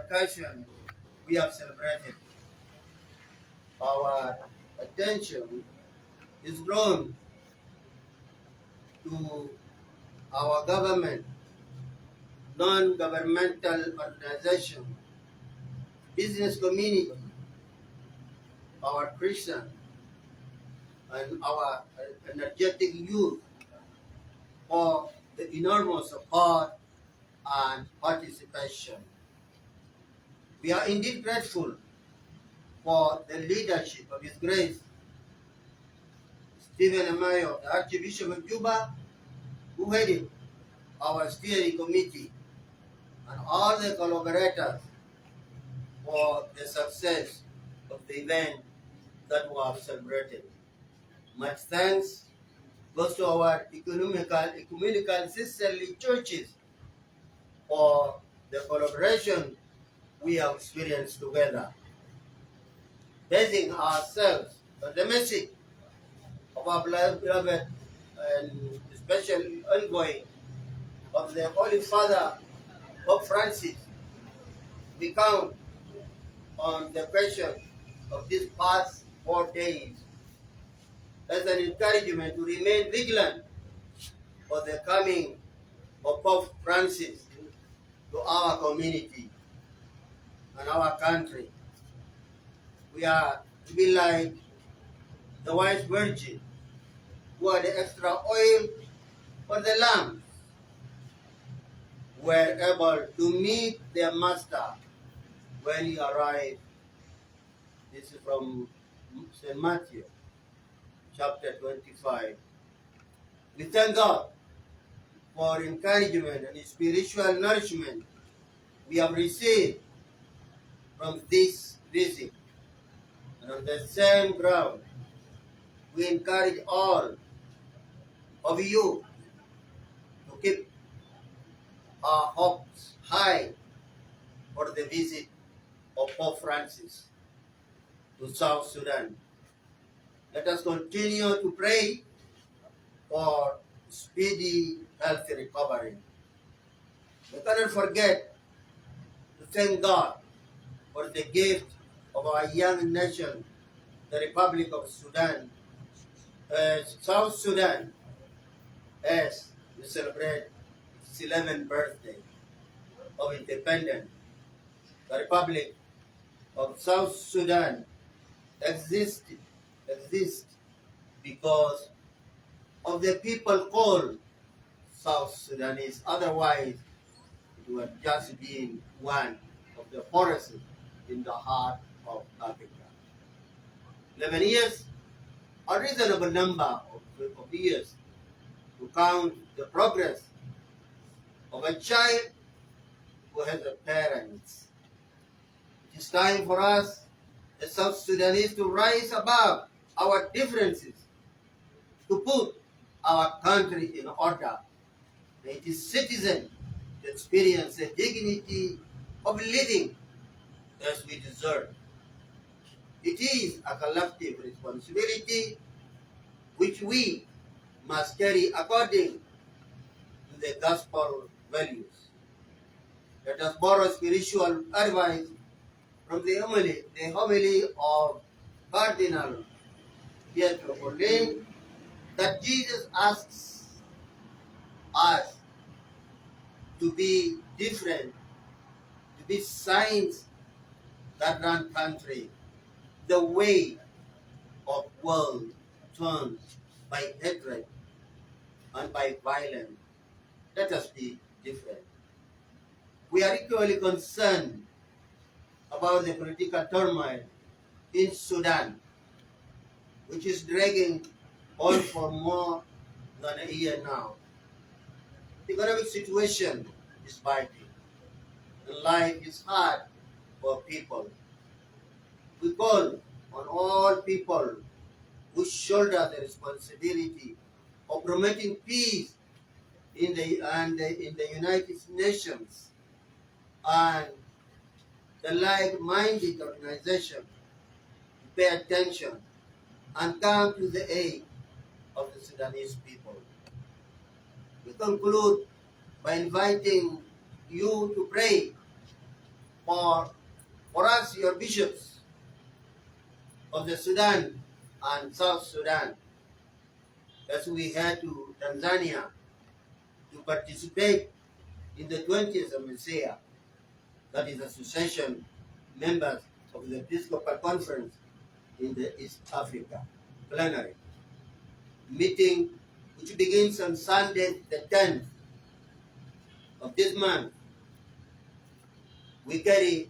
occasion we have celebrated, our attention is drawn to our government, non-governmental organization, business community, our Christian, and our energetic youth for the enormous support and participation. We are indeed grateful for the leadership of His Grace, Stephen Amayo, the Archbishop of Juba, who headed our steering committee, and all the collaborators for the success of the event that we have celebrated. Much thanks goes to our ecumenical sisterly churches for the collaboration we have experienced together. Basing ourselves on the message of our beloved and special envoy of the Holy Father, Pope Francis, we count on the question of these past 4 days as an encouragement to remain vigilant for the coming of Pope Francis to our community and our country. We are to be like the wise virgin who had the extra oil for the lamp, were able to meet their master when he arrived. This is from St. Matthew, chapter 25. We thank God for encouragement and spiritual nourishment we have received from this visit. And on the same ground, we encourage all of you to keep our hopes high for the visit of Pope Francis to South Sudan. Let us continue to pray for speedy, healthy recovery. We cannot forget to thank God for the gift of our young nation, the Republic of Sudan, South Sudan, as we celebrate its 11th birthday of independence. The Republic of South Sudan exists because of the people called South Sudanese. Otherwise, it would just be one of the forests in the heart of Africa. 11 years, a reasonable number of years to count the progress of a child who has a parents. It is time for us, the South Sudanese, to rise above our differences, to put our country in order, and its citizens to experience the dignity of living as we deserve. It is a collective responsibility which we must carry according to the gospel values. Let us borrow spiritual advice from the homily of Cardinal Pietro Parolin, that Jesus asks us to be different, to be signs that run country, the way of world turned by hatred and by violence. Let us be different. We are equally concerned about the political turmoil in Sudan, which is dragging on for more than a year now. The economic situation is biting, and life is hard for people. We call on all people who shoulder the responsibility of promoting peace in the United Nations and the like-minded organization to pay attention and come to the aid of the Sudanese people. We conclude by inviting you to pray for us, your bishops of the Sudan and South Sudan, as we head to Tanzania to participate in the 20th Messiah, that is association members of the Episcopal Conference in the East Africa plenary meeting, which begins on Sunday the 10th of this month. We carry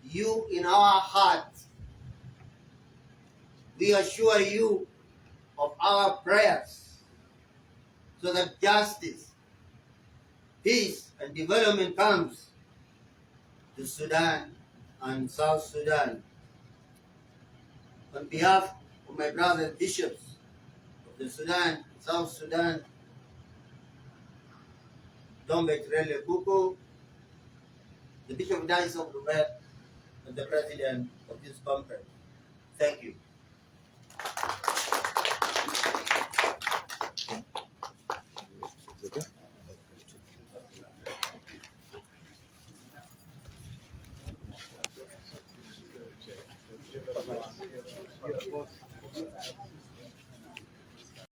you in our hearts. We assure you of our prayers so that justice, peace, and development comes to Sudan and South Sudan. On behalf of my brothers bishops of the Sudan, South Sudan, Tombe Trile, the Bishop of Diocese of Juba, and the President of this conference. Thank you.